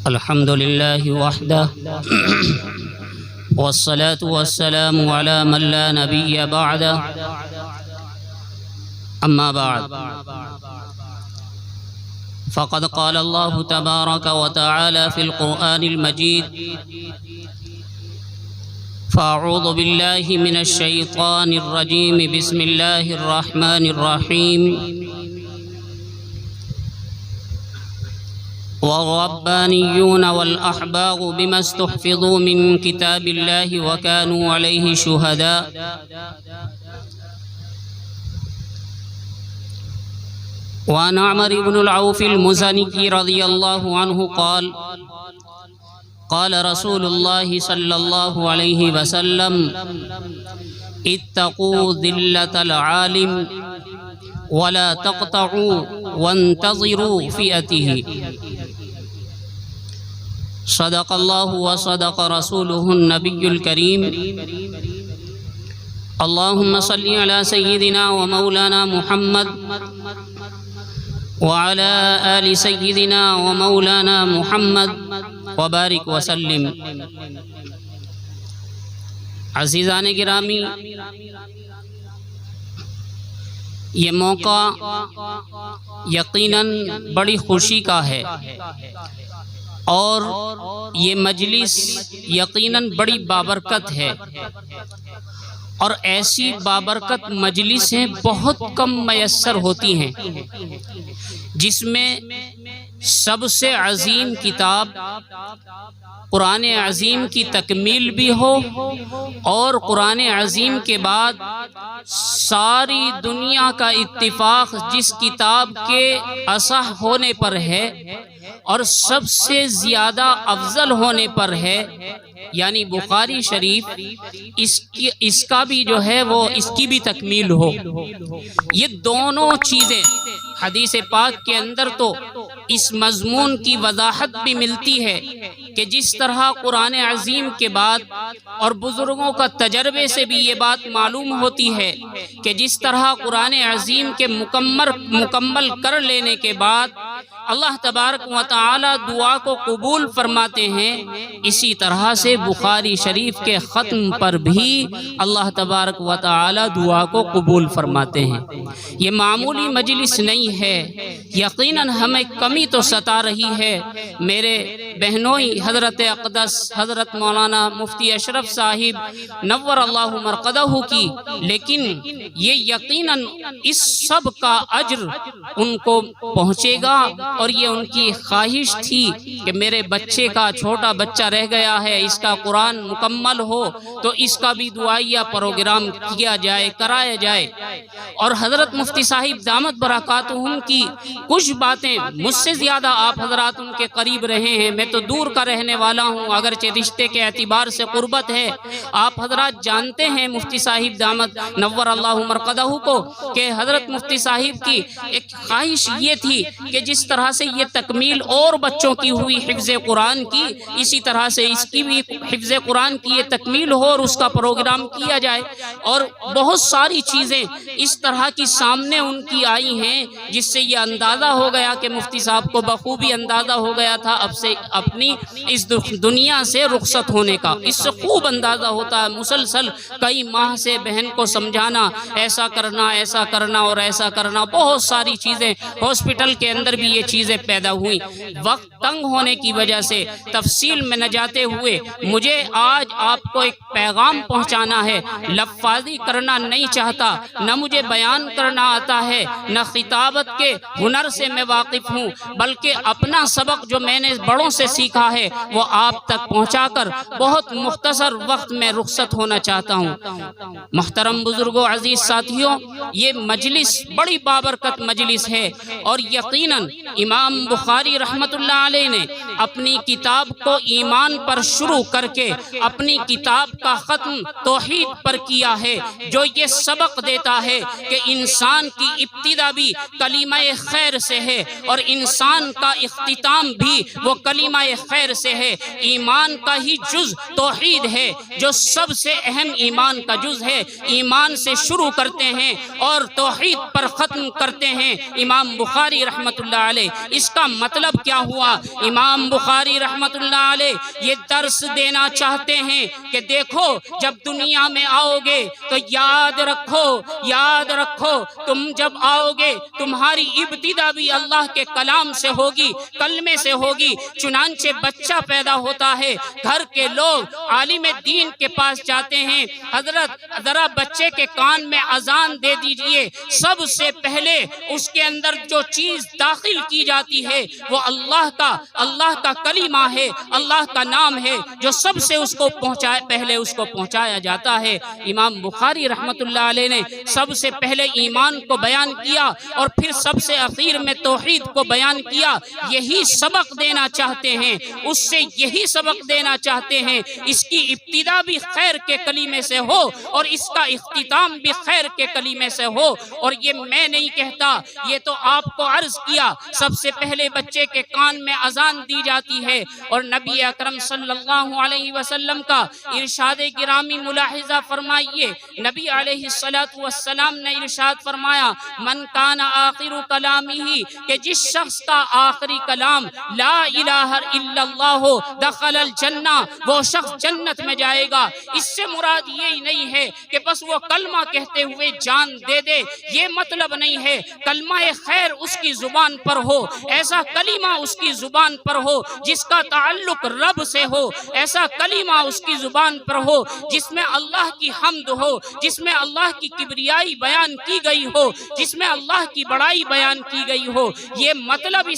الحمد لله وحده والصلاة والسلام على من لا نبي بعده أما بعد فقد قال الله تبارك وتعالى في القرآن المجيد فأعوذ بالله من الشيطان الرجيم بسم الله الرحمن الرحيم والربانيون والأحبار بما استحفظوا من كتاب الله وكانوا عليه شهداء وعن عمرو بن العوف المزني رضي الله عنه قال رسول الله صلى الله عليه وسلم اتقوا ذلة العالم ولا تقطعوا وانتظروا فئته صدق الله وصدق رسوله النبي الكريم اللهم صل على سيدنا ومولانا محمد وعلى آل سيدنا ومولانا محمد وبارك وسلم. عزیزان گرامی، یہ موقع یقیناً بڑی خوشی کا ہے اور یہ مجلس یقیناً بڑی بابرکت ہے، اور ایسی بابرکت مجلسیں بہت کم میسر ہوتی ہیں جس میں سب سے عظیم کتاب قرآن عظیم کی تکمیل بھی ہو، اور قرآن عظیم کے بعد ساری دنیا کا اتفاق جس کتاب کے اصح ہونے پر ہے اور سب سے زیادہ افضل ہونے پر ہے، یعنی بخاری شریف، اس کا بھی جو ہے وہ اس کی بھی تکمیل ہو. یہ دونوں چیزیں حدیث پاک کے اندر تو اس مضمون کی وضاحت بھی ملتی ہے کہ جس طرح قرآن عظیم کے بعد اور بزرگوں کا تجربے سے بھی یہ بات معلوم ہوتی ہے کہ جس طرح قرآن عظیم کے مکمل کر لینے کے بعد اللہ تبارک و تعالی دعا کو قبول فرماتے ہیں، اسی طرح سے بخاری شریف کے ختم پر بھی اللہ تبارک و تعالی دعا کو قبول فرماتے ہیں. یہ معمولی مجلس نہیں ہے، یقیناً ہمیں کمی تو ستا رہی ہے. میرے بہنوئی حضرت اقدس حضرت مولانا مفتی اشرف صاحب نور اللہ مرقدہ کی، لیکن یہ یقیناً اس سب کا اجر ان کو پہنچے گا، اور یہ ان کی خواہش تھی کہ میرے بچے کا چھوٹا بچہ رہ گیا ہے، اس کا قرآن مکمل ہو تو اس کا بھی دعائیہ پروگرام کیا جائے، کرایا جائے. اور حضرت مفتی صاحب دامت برکاتہم کی کچھ باتیں مجھ سے زیادہ آپ حضرات ان کے قریب رہے ہیں. میں تو دور کا رہنے والا ہوں، اگرچہ رشتے کے اعتبار سے قربت ہے. آپ حضرات جانتے ہیں مفتی صاحب دامت نور اللہ مرقدہ کو کہ حضرت مفتی صاحب کی ایک خواہش یہ تھی کہ جس طرح سے یہ تکمیل اور بچوں کی ہوئی حفظ قرآن کی، اسی طرح سے اس کی بھی حفظ قرآن کی یہ تکمیل ہو اور اس کا پروگرام کیا جائے. اور بہت ساری چیزیں اس طرح کی سامنے ان کی آئی ہیں جس سے یہ اندازہ ہو گیا کہ مفتی صاحب کو بخوبی اندازہ ہو گیا تھا اب سے اپنی اس دنیا سے رخصت ہونے کا. اس سے خوب اندازہ ہوتا ہے، مسلسل کئی ماہ سے بہن کو سمجھانا، ایسا کرنا اور ایسا کرنا، بہت ساری چیزیں ہاسپٹل کے اندر بھی یہ چیزیں پیدا ہوئی. وقت تنگ ہونے کی وجہ سے تفصیل میں نہ جاتے ہوئے مجھے آج آپ کو ایک پیغام پہنچانا ہے. لفاظی کرنا نہیں چاہتا، نہ مجھے بیان کرنا آتا ہے، نہ خطابت کے ہنر سے میں واقف ہوں، بلکہ اپنا سبق جو میں نے بڑوں سے سیکھا ہے وہ آپ تک پہنچا کر بہت مختصر وقت میں رخصت ہونا چاہتا ہوں. محترم بزرگوں، عزیز ساتھیوں، یہ مجلس بڑی بابرکت مجلس ہے، اور یقیناً امام بخاری رحمت اللہ علیہ نے اپنی کتاب کو ایمان پر شروع کر کے اپنی کتاب کا ختم توحید پر کیا ہے، جو یہ سبق دیتا ہے کہ انسان کی ابتدا بھی کلمہ خیر سے ہے اور انسان کا اختتام بھی وہ کلمہ خیر سے ہے. ایمان کا ہی جز توحید ہے جو سب سے اہم ایمان کا جز ہے. ایمان سے شروع کرتے ہیں اور توحید پر ختم کرتے ہیں امام بخاری رحمت اللہ علیہ. اس کا مطلب کیا ہوا؟ امام بخاری رحمت اللہ علیہ یہ درس دینا چاہتے ہیں کہ دیکھو جب دنیا میں آؤ گے تو یاد رکھو تم جب آؤ گے تمہاری ابتدا بھی اللہ کے کلام سے ہوگی، کلمے سے ہوگی۔ چنانچہ بچہ پیدا ہوتا ہے، گھر کے لوگ عالم دین کے پاس جاتے ہیں، حضرت ذرا بچے کے کان میں اذان دے دیجئے۔ سب سے پہلے اس کے اندر جو چیز داخل کی جاتی ہے وہ اللہ کا کلمہ ہے، اللہ کا نام ہے، جو سب سے پہلے اس کو پہنچایا جاتا ہے۔ امام بخاری رحمت اللہ علیہ نے سب سے پہلے ایمان کو بیان کیا اور پھر سب سے اخیر میں توحید کو بیان کیا۔ یہی سبق دینا چاہتے ہیں، اس سے یہی سبق دینا چاہتے ہیں۔ اس کی ابتدا بھی خیر کے کلمے سے ہو اور اس کا اختتام بھی خیر کے کلمے سے ہو۔ اور یہ میں نہیں کہتا، یہ تو آپ کو عرض کیا، سب سے پہلے بچے کے کان میں اذان دی جاتی ہے۔ اور نبی اکرم صلی اللہ علیہ وسلم کا ارشاد گرامی ملاحظہ فرمائیے، نبی علیہ السلام نے ارشاد فرمایا، من کان آخر کلامہ، کہ جس شخص کا آخری کلام لا الہ الا اللہ ہو دخل الجنہ، وہ شخص جنت میں جائے گا۔ اس سے مراد یہی نہیں ہے کہ بس وہ کلمہ کہتے ہوئے جان دے دے، یہ مطلب نہیں ہے۔ کلمہ خیر اس کی زبان پر ہو، ایسا کلمہ اس کی زبان پر ہو جس کا تعلق رب سے ہو، ایسا کلمہ اس کی زبان پر ہو جس میں اللہ کی حمد ہو، جس میں اللہ کی کبریائی بیان کی گئی ہو، جس میں اللہ کی بڑائی بیان کی گئی ہو۔ یہ مطلب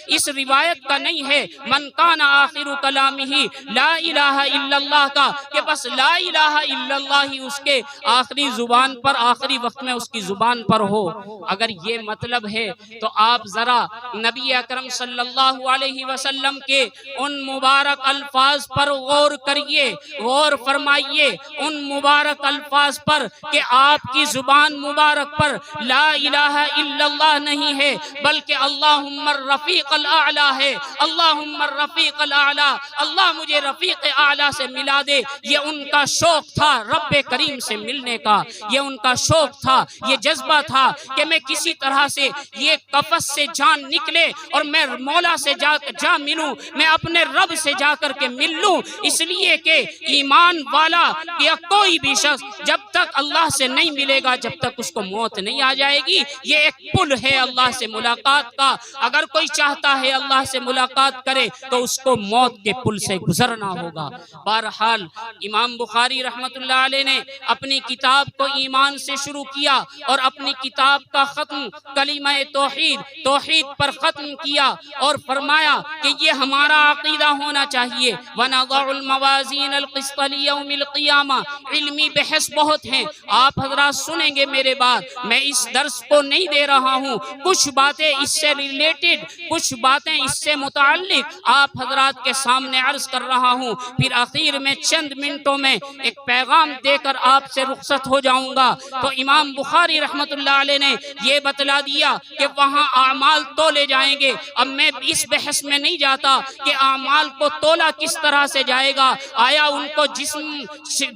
اس روایت کا نہیں ہے من کان آخر کلامہ لا الہ الا اللہ کا، کہ بس لا الہ الا اللہ ہی اس کے آخری زبان پر، آخری وقت میں اس کی زبان پر ہو۔ اگر یہ مطلب ہے تو آپ ذرا نبی اکرم صلی اللہ علیہ وسلم کے ان مبارک الفاظ پر غور کریے، غور فرمائیے ان مبارک الفاظ پر کہ آپ کی زبان مبارک پر لا الہ الا اللہ نہیں ہے بلکہ اللہم الرفیق الاعلی ہے۔ اللہم الرفیق الاعلی، اللہ مجھے رفیق اعلی سے ملا دے۔ یہ ان کا شوق تھا رب کریم سے ملنے کا، یہ ان کا شوق تھا، یہ جذبہ تھا کہ میں کسی طرح سے یہ قفس سے جان نکلے اور میں مولا سے جا ملوں، میں اپنے رب سے جا کر کے مل لوں۔ اس لیے کہ ایمان والا یا کوئی بھی شخص جب تک اللہ سے نہیں ملے گا، جب تک اس کو موت نہیں آ جائے گی۔ یہ ایک پل ہے اللہ سے ملاقات کا، اگر کوئی چاہتا ہے اللہ سے ملاقات کرے تو اس کو موت کے پل سے گزرنا ہوگا۔ بہرحال امام بخاری رحمت اللہ علیہ نے اپنی کتاب کو ایمان سے شروع کیا اور اپنی کتاب کا ختم کلمہ توحید پر ختم کیا اور فرمایا کہ یہ ہمارا عقیدہ ہونا چاہیے۔ وَنَضَعُ الْمَوَازِينَ الْقِسْطَ لِيَوْمِ الْقِيَامَةِ، علمی بحث بہت ہیں، آپ حضرات سنیں گے میرے بات، میں اس درس کو نہیں دے رہا ہوں، کچھ باتیں اس سے ریلیٹڈ، کچھ باتیں اس سے متعلق آپ حضرات کے سامنے عرض کر رہا ہوں، پھر آخر میں چند منٹوں میں ایک پیغام دے کر آپ سے رخصت ہو جاؤں گا۔ تو امام بخاری رحمت اللہ علیہ نے یہ بتلا دیا کہ وہاں اعمال تولے جائیں گے۔ اب میں اس بحث میں نہیں جاتا کہ اعمال کو تولا کس طرح سے جائے گا، آیا ان کو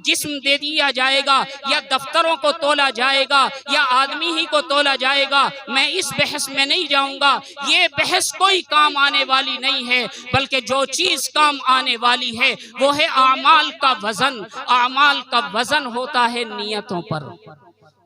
جسم دے دیا جائے گا یا دفتروں کو تولا جائے گا یا آدمی ہی کو تولا جائے گا، میں اس بحث میں نہیں جاؤں گا۔ یہ بحث کوئی کام آنے والی نہیں ہے، بلکہ جو چیز کام آنے والی ہے وہ ہے اعمال کا وزن۔ اعمال کا وزن ہوتا ہے نیتوں پر،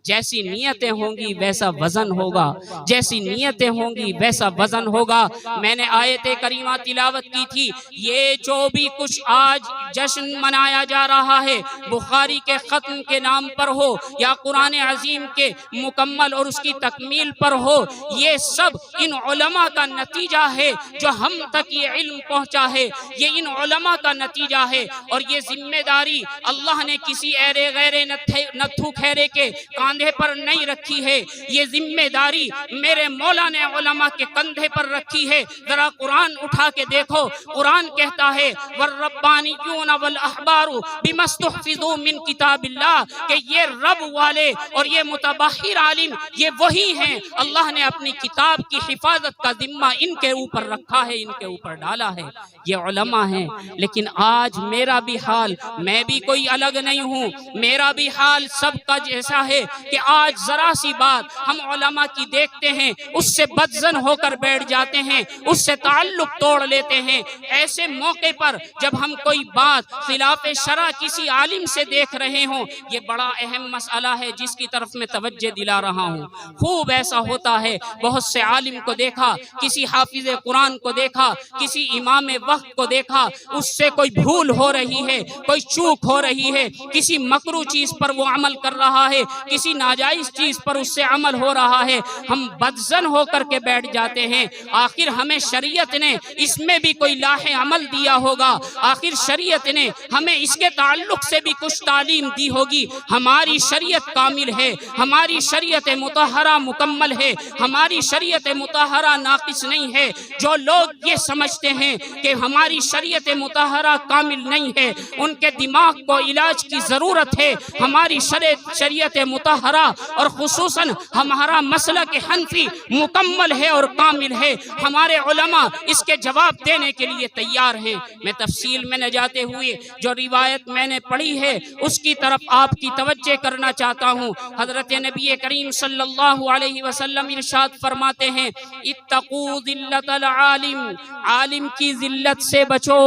جیسی نیتیں ہوں گی ویسا وزن ہوگا، جیسی نیتیں ہوں گی ویسا وزن ہوگا۔ میں نے آیت کریمہ تلاوت کی تھی، یہ جو بھی کچھ آج جشن منایا جا رہا ہے، بخاری کے ختم کے نام پر ہو یا قرآن عظیم کے مکمل اور اس کی تکمیل پر ہو، یہ سب ان علماء کا نتیجہ ہے جو ہم تک یہ علم پہنچا ہے، یہ ان علماء کا نتیجہ ہے۔ اور یہ ذمہ داری اللہ نے کسی ایرے غیرے نتھو کھیرے کے کاندھے پر نہیں رکھی ہے، یہ ذمہ داری میرے مولا نے علماء کے کندھے پر رکھی ہے۔ ذرا قرآن اٹھا کے دیکھو، قرآن کہتا ہے والربانیون والاحبار بما استحفظوا من کتاب اللہ، کہ یہ رب والے اور یہ متبحر عالم یہ وہی ہیں، اللہ نے اپنی کتاب کی حفاظت کا ذمہ ان کے اوپر رکھا ہے، ان کے اوپر ڈالا ہے، یہ علماء ہیں۔ لیکن آج میرا بھی حال، میں بھی کوئی الگ نہیں ہوں، میرا بھی حال سب کا جیسا ہے کہ آج ذرا سی بات ہم علماء کی دیکھتے ہیں اس سے بدظن ہو کر بیٹھ جاتے ہیں، اس سے تعلق توڑ لیتے ہیں۔ ایسے موقع پر جب ہم کوئی بات خلاف شرع کسی عالم سے دیکھ رہے ہوں، یہ بڑا اہم مسئلہ ہے جس کی طرف میں توجہ دلا رہا ہوں۔ خوب ایسا ہوتا ہے، بہت سے عالم کو دیکھا، کسی حافظ قرآن کو دیکھا، کسی امام وقت کو دیکھا، اس سے کوئی بھول ہو رہی ہے، کوئی چوک ہو رہی ہے، کسی مکروہ چیز پر وہ عمل کر رہا ہے، کسی ناجائز چیز پر اس سے عمل ہو رہا ہے، ہم بدظن ہو کر کے بیٹھ جاتے ہیں۔ آخر ہمیں شریعت نے اس میں بھی کوئی لاہ عمل دیا ہوگا، آخر شریعت نے ہمیں اس کے تعلق سے بھی کچھ تعلیم دی ہوگی۔ ہماری شریعت کامل ہے، ہماری شریعت مطہرہ مکمل ہے، ہماری شریعت مطہرہ ناقص نہیں ہے۔ جو لوگ یہ سمجھتے ہیں کہ ہماری شریعت مطہرہ کامل نہیں ہے، ان کے دماغ کو علاج کی ضرورت ہے۔ ہماری شریعت مطہرہ اور خصوصاً ہمارا مسلک حنفی مکمل ہے اور کامل ہے۔ ہمارے علماء اس کے جواب دینے کے لیے تیار ہیں۔ میں تفصیل میں نہ جاتے ہوئے جو روایت میں نے پڑھی ہے اس کی طرف آپ کی توجہ کرنا چاہتا ہوں۔ حضرت نبی کریم صلی اللہ علیہ وسلم ارشاد فرماتے ہیں، اتقوا ذلت العالم، عالم کی ذلت سے بچو،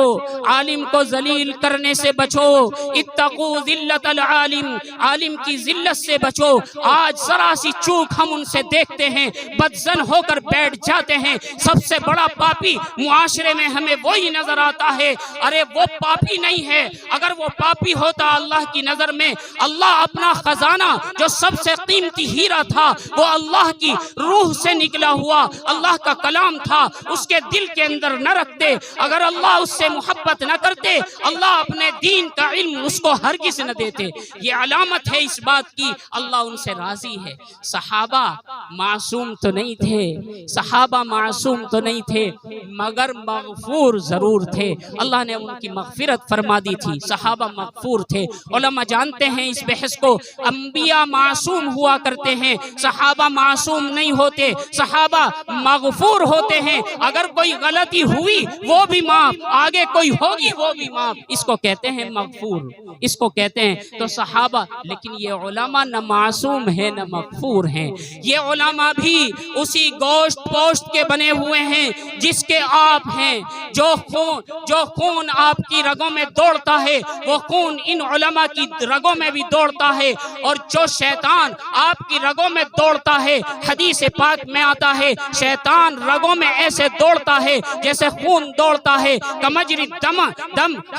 عالم کو ذلیل کرنے سے بچو۔ اتقوا ذلت العالم، عالم کی ذلت سے بچو۔ آج ذرا سی چوک ہم ان سے دیکھتے ہیں، بدظن ہو کر بیٹھ جاتے ہیں۔ سب سے بڑا پاپی معاشرے میں ہمیں وہی نظر آتا ہے۔ ارے وہ پاپی نہیں ہے، اگر وہ پاپی ہوتا اللہ کی نظر میں، اللہ اپنا خزانہ جو سب سے قیمتی ہیرا تھا، وہ اللہ کی روح سے نکلا ہوا اللہ کا کلام تھا، اس کے دل کے اندر نہ رکھتے۔ اگر اللہ اس سے محبت نہ کرتے، اللہ اپنے دین کا علم اس کو ہرگز نہ دیتے۔ یہ علامت ہے اس بات کی اللہ ان سے راضی ہے۔ صحابہ معصوم تو نہیں تھے، صحابہ معصوم تو نہیں تھے، مگر مغفور ضرور تھے۔ اللہ نے ان کی مغفرت فرما دی تھی، صحابہ مغفور تھے۔ علماء جانتے ہیں اس بحث کو، انبیاء معصوم ہوا کرتے ہیں، صحابہ معصوم نہیں ہوتے، صحابہ مغفور ہوتے ہیں۔ اگر کوئی غلطی ہوئی وہ بھی معاف، آگے کوئی ہوگی وہ بھی معاف، اس کو کہتے ہیں مغفور، اس کو کہتے ہیں۔ تو صحابہ، لیکن یہ علماء نہ معصوم ہیں نہ مغفور ہیں۔ یہ علماء بھی اسی گوشت پوشت کے بنے ہوئے ہیں جس کے آپ ہیں۔ جو خون آپ کی رگوں میں دوڑتا ہے وہ خون ان علماء کی رگوں میں بھی دوڑتا ہے، اور جو شیطان آپ کی رگوں میں دوڑتا ہے، حدیث پاک میں آتا ہے شیطان رگوں میں ایسے دوڑتا ہے جیسے خون دوڑتا ہے، کمجری دم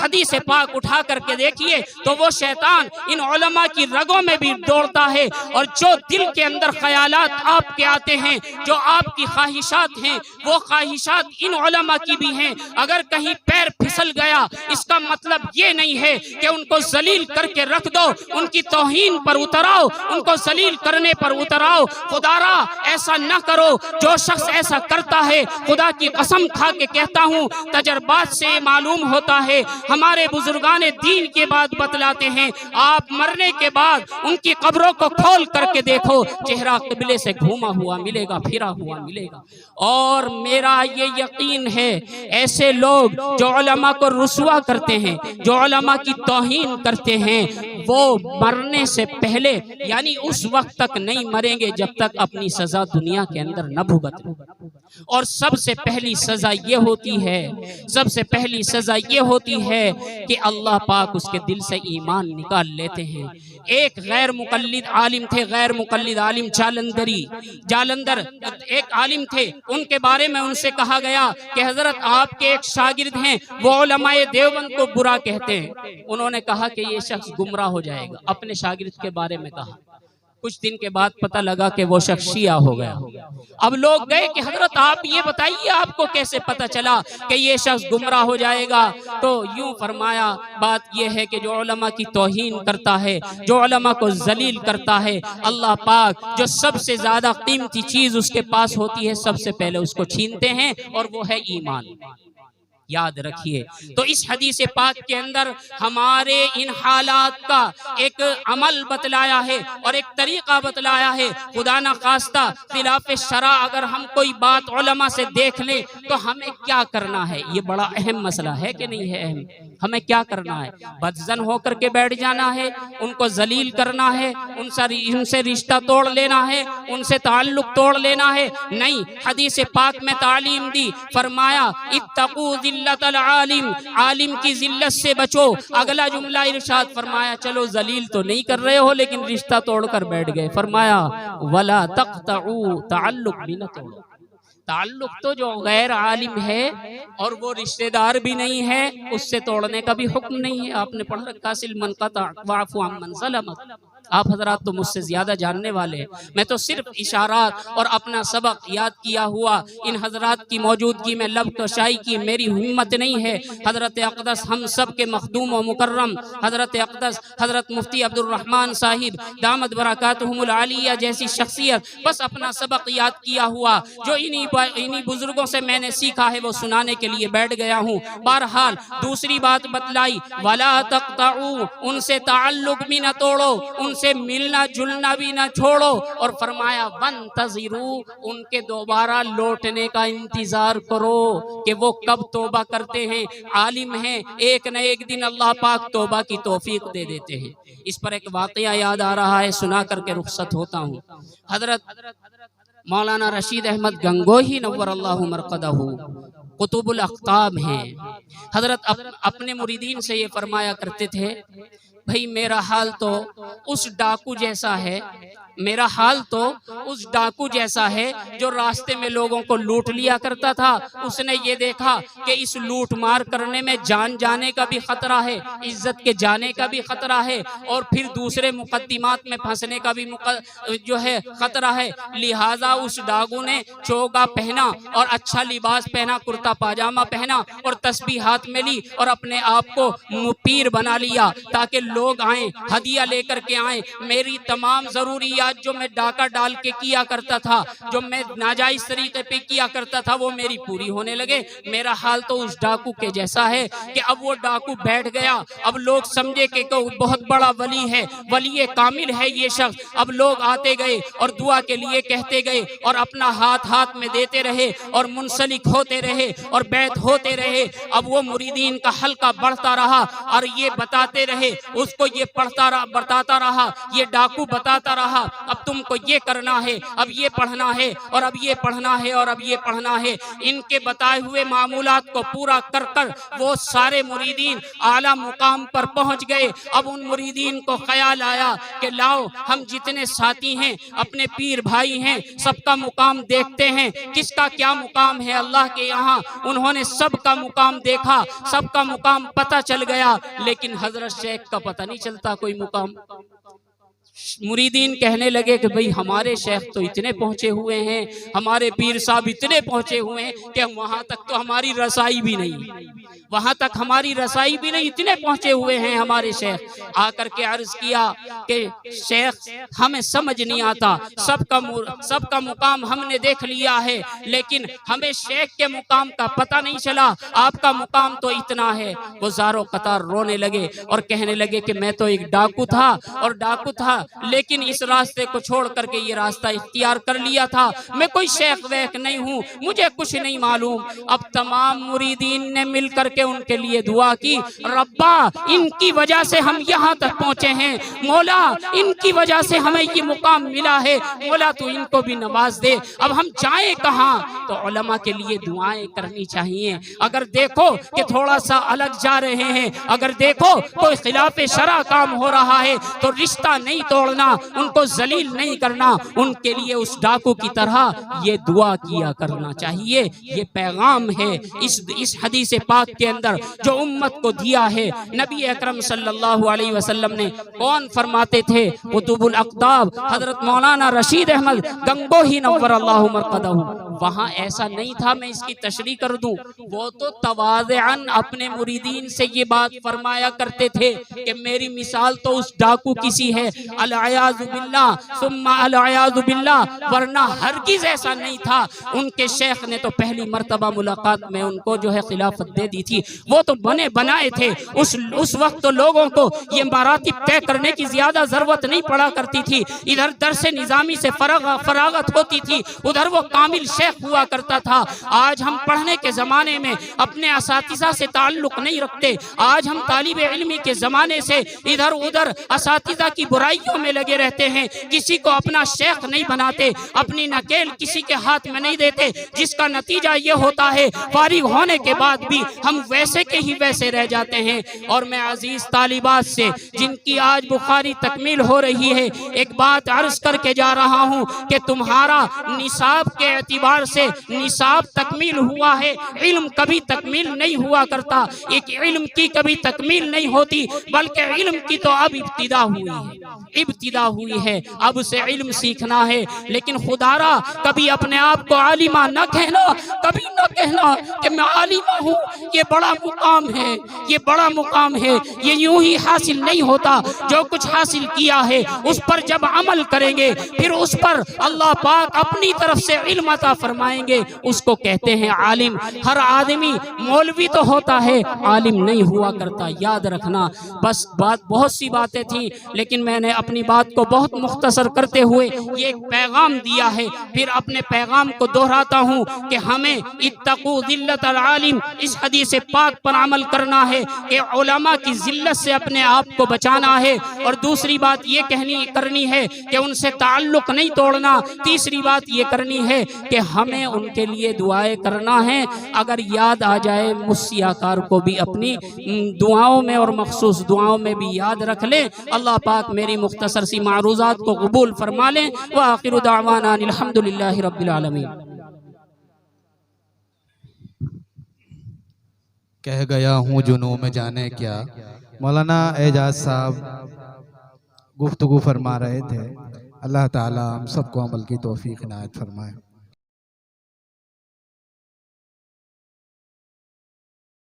حدیث پاک اٹھا کر کے دیکھیے تو وہ شیطان ان علماء کی رگوں میں بھی دوڑتا ہے۔ اور جو دل کے اندر خیالات آپ کے آتے ہیں، جو آپ کی خواہشات ہیں، وہ خواہشات ان علماء کی بھی ہیں۔ اگر کہیں پیر پھسل گیا، اس کا مطلب یہ نہیں ہے کہ ان کو ذلیل کر کے رکھ دو، ان کی توہین پر اتراؤ، ان کو ذلیل کرنے پر اتراؤ۔ خدا را ایسا نہ کرو۔ جو شخص ایسا کرتا ہے، خدا کی قسم کھا کے کہتا ہوں، تجربات سے معلوم ہوتا ہے، ہمارے بزرگان دین کے بعد بتلاتے ہیں، آپ مرنے کے بعد ان کی قبروں کو کھول کر کے دیکھو، چہرہ قبلے سے گھوما ہوا ملے گا، پھرا ہوا ملے گا۔ اور میرا یہ یقین ہے، ایسے لوگ جو علماء کو رسوا کرتے ہیں، جو علماء کی توہین کرتے ہیں، وہ مرنے سے پہلے یعنی اس وقت تک نہیں مریں گے جب تک اپنی سزا دنیا کے اندر نہ بھگت لیں۔ اور سب سے پہلی سزا یہ ہوتی ہے، سب سے پہلی سزا یہ ہوتی ہے کہ اللہ پاک اس کے دل سے ایمان نکال لیتے ہیں۔ ایک غیر مقلد عالم تھے، غیر مقلد عالم جالندر ایک عالم تھے، ان کے بارے میں ان سے کہا گیا کہ حضرت آپ کے ایک شاگرد ہیں، وہ علماء دیوبند کو برا کہتے ہیں۔ انہوں نے کہا کہ یہ شخص گمراہ ہو جائے گا، اپنے شاگرد کے بارے میں کہا۔ کچھ دن کے بعد پتہ لگا کہ وہ شخص شیعہ ہو گیا۔ اب لوگ گئے کہ حضرت آپ یہ بتائیے آپ کو کیسے پتہ چلا کہ یہ شخص گمراہ ہو جائے گا؟ تو یوں فرمایا، بات یہ ہے کہ جو علماء کی توہین کرتا ہے، جو علماء کو ذلیل کرتا ہے، اللہ پاک جو سب سے زیادہ قیمتی چیز اس کے پاس ہوتی ہے سب سے پہلے اس کو چھینتے ہیں، اور وہ ہے ایمان۔ یاد رکھیے۔ تو اس حدیث پاک کے اندر ہمارے ان حالات کا ایک عمل بتلایا ہے اور ایک طریقہ بتلایا ہے۔ خدا نہ خواستہ خلاف شرع اگر ہم کوئی بات علماء سے دیکھ لیں تو ہمیں کیا کرنا ہے، یہ بڑا اہم مسئلہ ہے کہ نہیں ہے اہم؟ ہمیں کیا کرنا ہے؟ بدزن ہو کر کے بیٹھ جانا ہے، ان کو ذلیل کرنا ہے، ان سے رشتہ توڑ لینا ہے، ان سے تعلق توڑ لینا ہے؟ نہیں، حدیث پاک میں تعلیم دی، فرمایا اتقوا ذلت العالم، عالم کی ذلت سے بچو۔ اگلا جملہ ارشاد فرمایا چلو ذلیل تو نہیں کر رہے ہو لیکن رشتہ توڑ کر بیٹھ گئے، فرمایا ولا تقطعوا، تعلق بھی نہ توڑو۔ تعلق تو جو غیر عالم ہے اور وہ رشتہ دار بھی نہیں ہے اس سے توڑنے کا بھی حکم نہیں ہے۔ آپ نے پڑھ رکھا سل من قطع واعف عمن ظلمک۔ آپ حضرات تو مجھ سے زیادہ جاننے والے ہیں، میں تو صرف اشارات اور اپنا سبق یاد کیا ہوا ان حضرات کی موجودگی میں لب کشائی کی میری ہمت نہیں ہے۔ حضرت اقدس ہم سب کے مخدوم و مکرم حضرت اقدس حضرت مفتی عبد الرحمن صاحب دامت برکاتہم العالیہ جیسی شخصیت، بس اپنا سبق یاد کیا ہوا جو انہی بزرگوں سے میں نے سیکھا ہے وہ سنانے کے لیے بیٹھ گیا ہوں۔ بہرحال دوسری بات بتلائی ولا تقطعوا، ان سے تعلق بھی نہ توڑو، ان سے ملنا جلنا بھی نہ چھوڑو، اور فرمایا وانتظروا، ان کے دوبارہ لوٹنے کا انتظار کرو کہ وہ کب توبہ کرتے ہیں۔ عالم ہیں، ایک نہ ایک دن اللہ پاک توبہ کی توفیق دے دیتے ہیں۔ اس پر ایک واقعہ یاد آ رہا ہے، سنا کر کے رخصت ہوتا ہوں۔ حضرت مولانا رشید احمد گنگوہی نور اللہ مرقدہ قطب الاقطاب ہیں، حضرت اپنے مریدین سے یہ فرمایا کرتے تھے بھئی میرا حال تو اس ڈاکو جیسا ہے، میرا حال تو اس ڈاکو جیسا ہے جو راستے میں لوگوں کو لوٹ لیا کرتا تھا۔ اس نے یہ دیکھا کہ اس لوٹ مار کرنے میں جان جانے کا بھی خطرہ ہے، عزت کے جانے کا بھی خطرہ ہے، اور پھر دوسرے مقدمات میں پھنسنے کا بھی جو ہے خطرہ ہے۔ لہٰذا اس ڈاکو نے چوگا پہنا اور اچھا لباس پہنا، کرتا پاجامہ پہنا اور تسبیح ہاتھ میں لی اور اپنے آپ کو پیر بنا لیا تاکہ لوگ آئیں ہدیہ لے کر کے آئیں، میری تمام ضروریات جو میں ڈاکہ ڈال کے کیا کرتا تھا، جو میں ناجائز طریقے پہ کیا کرتا تھا، وہ میری پوری ہونے لگے۔ میرا حال تو اس ڈاکو کے جیسا ہے کہ اب وہ ڈاکو بیٹھ گیا، اب لوگ سمجھے کہ بہت بڑا ولی ہے، ولی کامل ہے یہ شخص۔ اب لوگ آتے گئے اور دعا کے لیے کہتے گئے اور اپنا ہاتھ میں دیتے رہے اور منسلک ہوتے رہے اور بیعت ہوتے رہے۔ اب وہ مریدین کا حلقہ بڑھتا رہا اور یہ بتاتے رہے، اس کو یہ بتاتا رہا، یہ ڈاکو بتاتا رہا اب تم کو یہ کرنا ہے، اب یہ پڑھنا ہے، اور اب یہ پڑھنا ہے، اور اب یہ پڑھنا ہے۔ ان کے بتائے ہوئے معمولات کو پورا کر کر وہ سارے مریدین اعلیٰ مقام پر پہنچ گئے۔ اب ان مریدین کو خیال آیا کہ لاؤ ہم جتنے ساتھی ہیں، اپنے پیر بھائی ہیں، سب کا مقام دیکھتے ہیں، کس کا کیا مقام ہے اللہ کے یہاں۔ انہوں نے سب کا مقام دیکھا، سب کا مقام پتہ چل گیا، لیکن حضرت شیخ کا پتہ نہیں چلتا کوئی مقام۔ مریدین کہنے لگے کہ بھئی ہمارے شیخ تو اتنے پہنچے ہوئے ہیں، ہمارے پیر صاحب اتنے پہنچے ہوئے ہیں کہ وہاں تک تو ہماری رسائی بھی نہیں، وہاں تک ہماری رسائی بھی نہیں، اتنے پہنچے ہوئے ہیں ہمارے شیخ۔ آ کر کے عرض کیا کہ شیخ ہمیں سمجھ نہیں آتا، سب کا مقام ہم نے دیکھ لیا ہے لیکن ہمیں شیخ کے مقام کا پتہ نہیں چلا، آپ کا مقام تو اتنا ہے۔ وہ زاروں قطار رونے لگے اور کہنے لگے کہ میں تو ایک ڈاکو تھا اور ڈاکو تھا لیکن اس راستے کو چھوڑ کر کے یہ راستہ اختیار کر لیا تھا، میں کوئی شیخ ویخ نہیں ہوں، مجھے کچھ نہیں معلوم۔ اب تمام مریدین نے مل کر کے ان کے لیے دعا کی، ربا ان کی وجہ سے ہم یہاں تک پہنچے ہیں، مولا ان کی وجہ سے ہمیں یہ مقام ملا ہے، مولا تو ان کو بھی نواز دے، اب ہم جائیں کہاں؟ تو علماء کے لیے دعائیں کرنی چاہیے۔ اگر دیکھو کہ تھوڑا سا الگ جا رہے ہیں، اگر دیکھو کوئی خلاف شرع کام ہو رہا ہے تو رشتہ نہیں توڑنا، ان کو ذلیل نہیں کرنا، ان کے لیے اس ڈاکو کی طرح یہ دعا کیا کرنا چاہیے۔ یہ پیغام ہے اس حدیث پاک کے اندر جو امت کو دیا ہے نبی اکرم صلی اللہ علیہ وسلم نے۔ کون فرماتے تھے؟ قطب الاقطاب حضرت مولانا رشید احمد گنگوہی نور اللہ مرقدہ۔ وہاں ایسا نہیں تھا، میں اس کی تشریح کر دوں، وہ تو تواضعاً اپنے مریدین سے یہ بات فرمایا کرتے تھے کہ میری مثال تو اس ڈاکو کسی ہے، العیاذ باللہ ثم العیاذ باللہ، ورنہ ہرگز ایسا نہیں تھا۔ ان کے شیخ نے تو پہلی مرتبہ ملاقات میں ان کو جو ہے خلافت دے دی تھی، وہ تو بنے بنائے تھے۔ اس وقت تو لوگوں کو یہ مراتب طے کرنے کی زیادہ ضرورت نہیں پڑا کرتی تھی، ادھر درس نظامی سے فراغت ہوتی تھی، ادھر وہ کامل شیخ ہوا کرتا تھا۔ آج ہم پڑھنے کے زمانے میں اپنے اساتذہ سے تعلق نہیں رکھتے، آج ہم طالب علمی کے زمانے سے ادھر ادھر اساتذہ کی برائیوں میں لگے رہتے ہیں، کسی کو اپنا شیخ نہیں بناتے، اپنی نکیل کسی کے ہاتھ میں نہیں دیتے، جس کا نتیجہ یہ ہوتا ہے فارغ ہونے کے بعد بھی ہم ویسے کے ہی ویسے رہ جاتے ہیں۔ اور میں عزیز طالبات سے جن کی آج بخاری تکمیل ہو رہی ہے ایک بات عرض کر کے جا رہا ہوں کہ تمہارا نصاب کے اعتبار سے نصاب تکمیل ہوا ہے، علم کبھی تکمیل نہیں ہوا کرتا، ایک علم کی کبھی تکمیل نہیں ہوتی، بلکہ علم کی تو اب ابتدا ہوئی ہے، اب سے علم سیکھنا ہے۔ لیکن خدا را کبھی اپنے آپ کو عالمہ نہ کہنا، کبھی نہ کہنا کہ میں عالمہ ہوں، یہ بڑا مقام ہے، یہ بڑا مقام ہے، یہ یوں ہی حاصل نہیں ہوتا۔ جو کچھ حاصل کیا ہے اس پر جب عمل کریں گے پھر اس پر اللہ پاک اپنی طرف سے علم عطا فرمائیں گے، اس کو کہتے ہیں عالم۔ ہر آدمی مولوی تو ہوتا ہے، عالم نہیں ہوا کرتا، یاد رکھنا۔ بس بہت سی باتیں تھیں، لیکن میں نے اپنی بات کو بہت مختصر کرتے ہوئے یہ ایک پیغام دیا ہے۔ پھر اپنے پیغام کو دہراتا ہوں کہ ہمیں اتقوا ذلت العالم، اس حدیث پاک پر عمل کرنا ہے کہ علماء کی ذلت سے اپنے آپ کو بچانا ہے۔ اور دوسری بات یہ کرنی ہے کہ ان سے تعلق نہیں توڑنا۔ تیسری بات یہ کرنی ہے کہ ہمیں ان کے لیے دعائیں کرنا ہے۔ اگر یاد آ جائے مسیح کار کو بھی اپنی دعاؤں میں اور مخصوص دعاؤں میں بھی یاد رکھ لیں۔ اللہ پاک میری مختصر سی معروضات کو قبول فرما لیں۔ وآخر دعوانا الحمدللہ رب العالمین۔ کہہ گیا ہوں جنوں میں جانے کیا، مولانا اعجاز صاحب گفتگو فرما رہے تھے۔ اللہ تعالی ہم سب کو عمل کی توفیق عنایت فرمائے۔